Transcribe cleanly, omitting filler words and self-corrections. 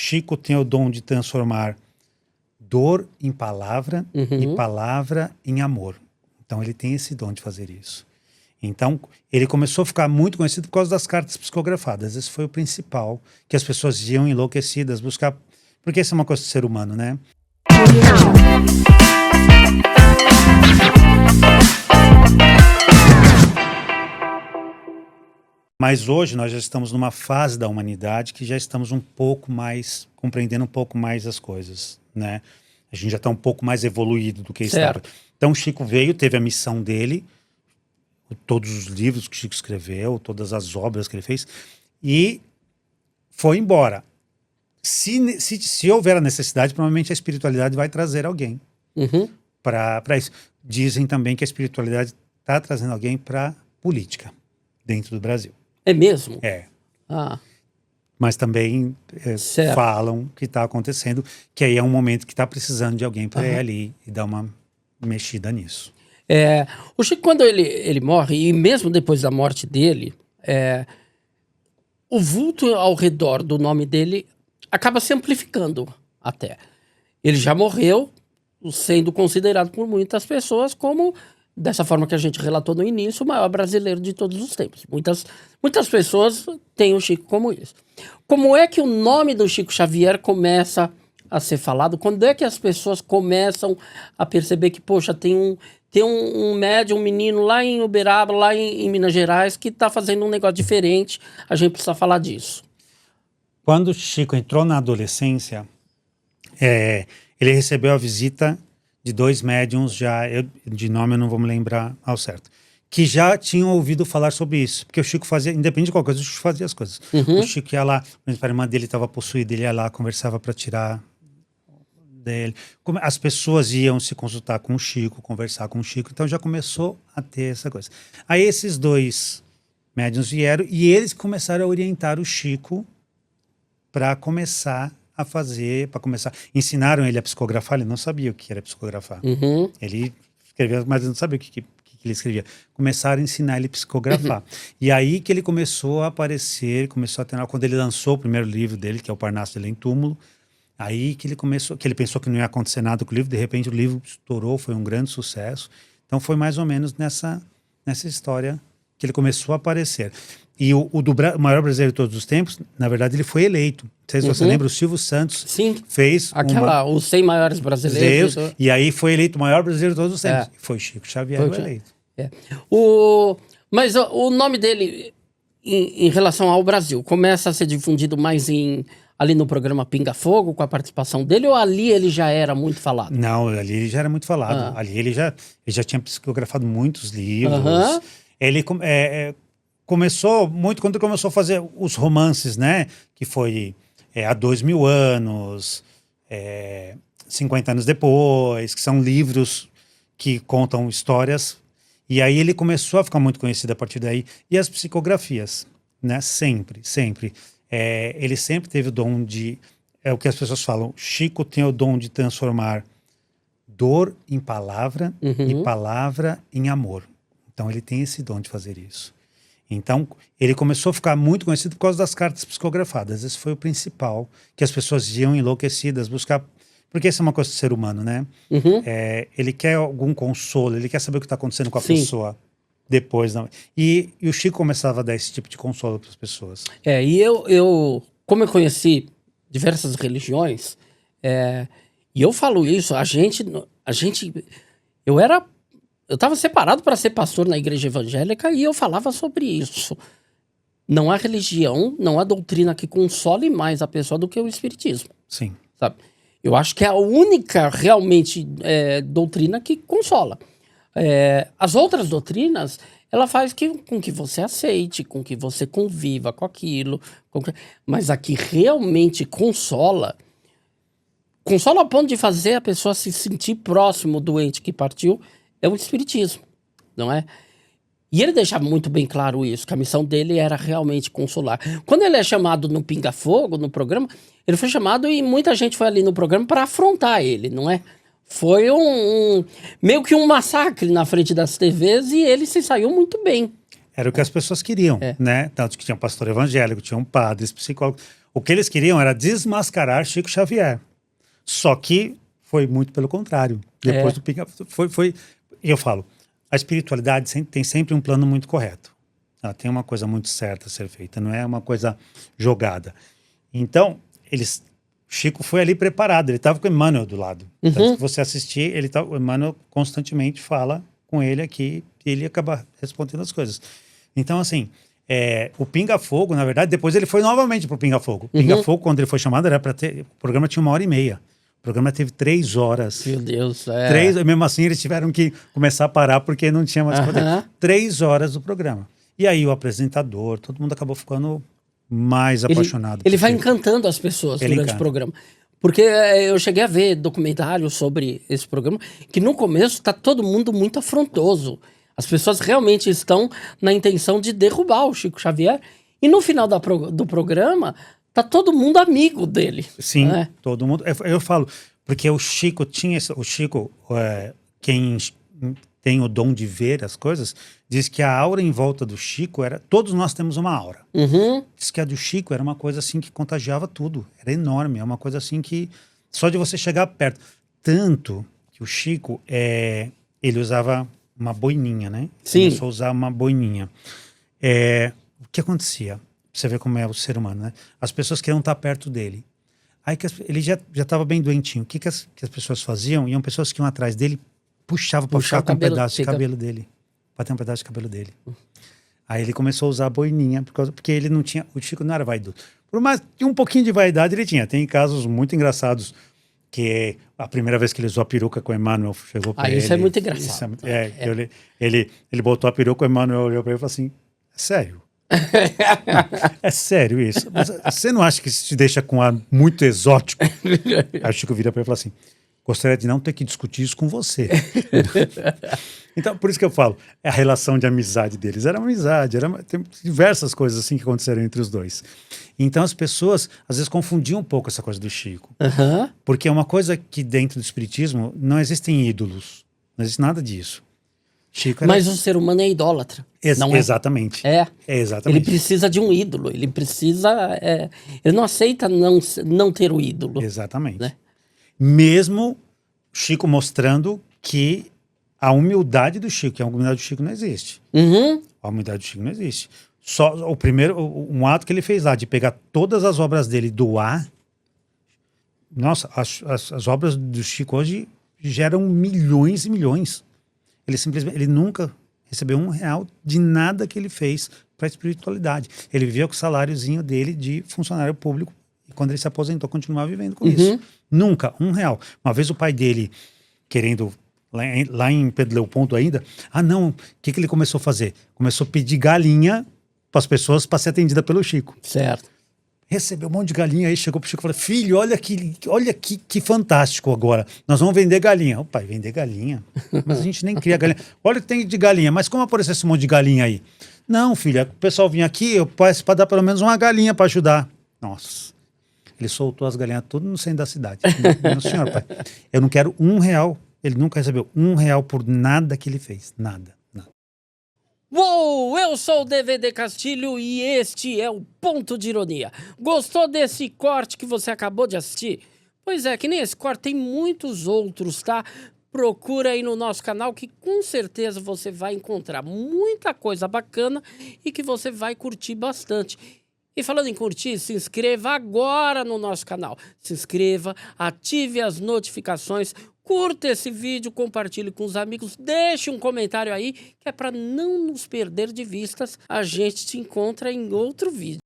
Chico tem o dom de transformar dor em palavra e palavra em amor. Então ele tem esse dom de fazer isso. Então ele começou a ficar muito conhecido por causa das cartas psicografadas. Esse foi o principal, que as pessoas iam enlouquecidas buscar, porque isso é uma coisa do ser humano, né? Mas hoje nós já estamos numa fase da humanidade que já estamos um pouco mais, compreendendo um pouco mais as coisas, né? A gente já está um pouco mais evoluído do que estava. Então o Chico veio, teve a missão dele, todos os livros que o Chico escreveu, todas as obras que ele fez, e foi embora. Se houver a necessidade, provavelmente a espiritualidade vai trazer alguém para isso. Dizem também que a espiritualidade está trazendo alguém para política dentro do Brasil. É mesmo? É. Ah. Mas também falam que está acontecendo, que aí é um momento que está precisando de alguém para ir ali e dar uma mexida nisso. O Chico, quando ele morre, e mesmo depois da morte dele, o vulto ao redor do nome dele acaba se amplificando até. Ele já morreu, sendo considerado por muitas pessoas como, dessa forma que a gente relatou no início, o maior brasileiro de todos os tempos. Muitas pessoas têm o Chico como isso. Como é que o nome do Chico Xavier começa a ser falado? Quando é que as pessoas começam a perceber que, poxa, tem um médium, um menino lá em Uberaba, lá em Minas Gerais, que está fazendo um negócio diferente, a gente precisa falar disso? Quando o Chico entrou na adolescência, ele recebeu a visita de 2 médiums, de nome eu não vou me lembrar ao certo, que já tinham ouvido falar sobre isso, porque o Chico fazia, independente de qualquer coisa, o Chico fazia as coisas. O Chico ia lá, a irmã dele estava possuída, ele ia lá, conversava para tirar dele. As pessoas iam se consultar com o Chico, conversar com o Chico, então já começou a ter essa coisa. Aí esses 2 médiuns vieram e eles começaram a orientar o Chico para começar a fazer, ensinaram ele a psicografar, ele não sabia o que era psicografar. Ele escrevia, mas não sabia o que ele escrevia. Começaram a ensinar ele a psicografar. E aí que ele começou a aparecer, quando ele lançou o primeiro livro dele, que é o Parnaso de Além Túmulo, aí que ele pensou que não ia acontecer nada com o livro, de repente o livro estourou, foi um grande sucesso. Então foi mais ou menos nessa história que ele começou a aparecer. E o maior brasileiro de todos os tempos, na verdade, ele foi eleito. Não sei se você lembra, o Silvio Santos fez os 100 maiores brasileiros. E aí foi eleito o maior brasileiro de todos os tempos. Foi Chico Xavier eleito. Mas o nome dele, em relação ao Brasil, começa a ser difundido mais ali no programa Pinga Fogo, com a participação dele, ou ali ele já era muito falado? Não, ali ele já era muito falado. Ali ele já tinha psicografado muitos livros. Ele começou muito quando ele começou a fazer os romances, né? Que foi há 2000 anos, 50 anos depois, que são livros que contam histórias. E aí ele começou a ficar muito conhecido a partir daí. E as psicografias, né? Sempre. Ele sempre teve o dom de... É o que as pessoas falam. Chico tem o dom de transformar dor em palavra e palavra em amor. Então ele tem esse dom de fazer isso. Então ele começou a ficar muito conhecido por causa das cartas psicografadas. Esse foi o principal, que as pessoas iam enlouquecidas buscar, porque isso é uma coisa do ser humano, né? Ele quer algum consolo, ele quer saber o que está acontecendo com a pessoa depois. E o Chico começava a dar esse tipo de consolo para as pessoas. E como eu conheci diversas religiões, e eu falo isso, eu estava separado para ser pastor na igreja evangélica e eu falava sobre isso. Não há religião, não há doutrina que console mais a pessoa do que o espiritismo. Sim. Sabe? Eu acho que é a única realmente doutrina que consola. As outras doutrinas, ela faz com que você aceite, com que você conviva com aquilo. Mas a que realmente consola a ponto de fazer a pessoa se sentir próximo do ente que partiu, é o espiritismo, não é? E ele deixava muito bem claro isso, que a missão dele era realmente consolar. Quando ele é chamado no Pinga Fogo, no programa, ele foi chamado e muita gente foi ali no programa para afrontar ele, não é? Foi meio que um massacre na frente das TVs e ele se saiu muito bem. Era o que as pessoas queriam, né? Tanto que tinha um pastor evangélico, tinha um padre, psicólogo. O que eles queriam era desmascarar Chico Xavier. Só que foi muito pelo contrário. Depois do Pinga... E eu falo, a espiritualidade tem sempre um plano muito correto. Ela tem uma coisa muito certa a ser feita, não é uma coisa jogada. Então, Chico foi ali preparado, ele estava com o Emmanuel do lado. Então, se você assistir, o Emmanuel constantemente fala com ele aqui e ele acaba respondendo as coisas. Então, assim, o Pinga Fogo, na verdade, depois ele foi novamente pro Pinga Fogo. Pinga Fogo, quando ele foi chamado, era para ter... O programa tinha 1h30. O programa teve 3 horas. Meu Deus, Mesmo assim, eles tiveram que começar a parar porque não tinha mais poder. 3 horas do programa. E aí o apresentador, todo mundo acabou ficando mais apaixonado. Ele vai encantando as pessoas durante o programa. Porque eu cheguei a ver documentários sobre esse programa, que no começo tá todo mundo muito afrontoso. As pessoas realmente estão na intenção de derrubar o Chico Xavier. E no final do programa, tá todo mundo amigo dele. Sim, todo mundo. Eu falo, porque o Chico tinha... Quem tem o dom de ver as coisas, diz que a aura em volta do Chico era... Todos nós temos uma aura. Diz que a do Chico era uma coisa assim que contagiava tudo. Era enorme, é uma coisa assim que... Só de você chegar perto. Tanto que o Chico, ele usava uma boininha, né? Sim. Começou a usar uma boininha. O que acontecia? Você vê como é o ser humano, né? As pessoas queriam estar perto dele. Aí ele já estava bem doentinho. O que as pessoas faziam? Iam pessoas que iam atrás dele, puxava para ficar com um pedaço de cabelo dele. Para ter um pedaço de cabelo dele. Aí ele começou a usar a boininha, porque ele não tinha... O Chico não era vaidoso. Por mais que um pouquinho de vaidade ele tinha. Tem casos muito engraçados, que a primeira vez que ele usou a peruca com o Emmanuel, chegou para ele... Isso é muito engraçado. Ele botou a peruca, o Emmanuel olhou para ele e falou assim, é sério? É sério isso? Mas você não acha que isso te deixa com um ar muito exótico? Aí o Chico vira para ele e fala assim, gostaria de não ter que discutir isso com você. Então, por isso que eu falo, a relação de amizade deles era uma amizade, tem diversas coisas assim que aconteceram entre os dois. Então as pessoas, às vezes, confundiam um pouco essa coisa do Chico. Porque é uma coisa que dentro do espiritismo não existem ídolos, não existe nada disso. Chico Mas o ser humano é idólatra. Não exatamente. Exatamente. Ele precisa de um ídolo, ele precisa... ele não aceita não ter o ídolo. Exatamente. Né? Mesmo Chico mostrando que a humildade do Chico, que a humildade do Chico não existe. A humildade do Chico não existe. Só um ato que ele fez lá, de pegar todas as obras dele e doar. Nossa, as obras do Chico hoje geram milhões e milhões. Ele nunca recebeu R$1 de nada que ele fez para a espiritualidade. Ele vivia com o saláriozinho dele de funcionário público e quando ele se aposentou, continuava vivendo com isso. Nunca, R$1. Uma vez o pai dele, querendo, lá em Pedro Leopoldo ainda, não, o que ele começou a fazer? Começou a pedir galinha para as pessoas para ser atendida pelo Chico. Certo. Recebeu um monte de galinha, aí chegou pro Chico e falou, filho, olha que fantástico agora, nós vamos vender galinha. O pai, vender galinha? Mas a gente nem cria galinha. Olha o que tem de galinha, mas como apareceu esse monte de galinha aí? Não, filha, o pessoal vinha aqui, eu peço para dar pelo menos uma galinha para ajudar. Nossa, ele soltou as galinhas tudo no centro da cidade. Não, senhor, pai, eu não quero R$1. Ele nunca recebeu R$1 por nada que ele fez, nada. Uou, eu sou o DVD Castilho e este é o Ponto de Ironia. Gostou desse corte que você acabou de assistir? Pois é, que nem esse corte, tem muitos outros, tá? Procura aí no nosso canal que com certeza você vai encontrar muita coisa bacana e que você vai curtir bastante. E falando em curtir, se inscreva agora no nosso canal. Se inscreva, ative as notificações, curta esse vídeo, compartilhe com os amigos, deixe um comentário aí, que é para não nos perder de vistas. A gente te encontra em outro vídeo.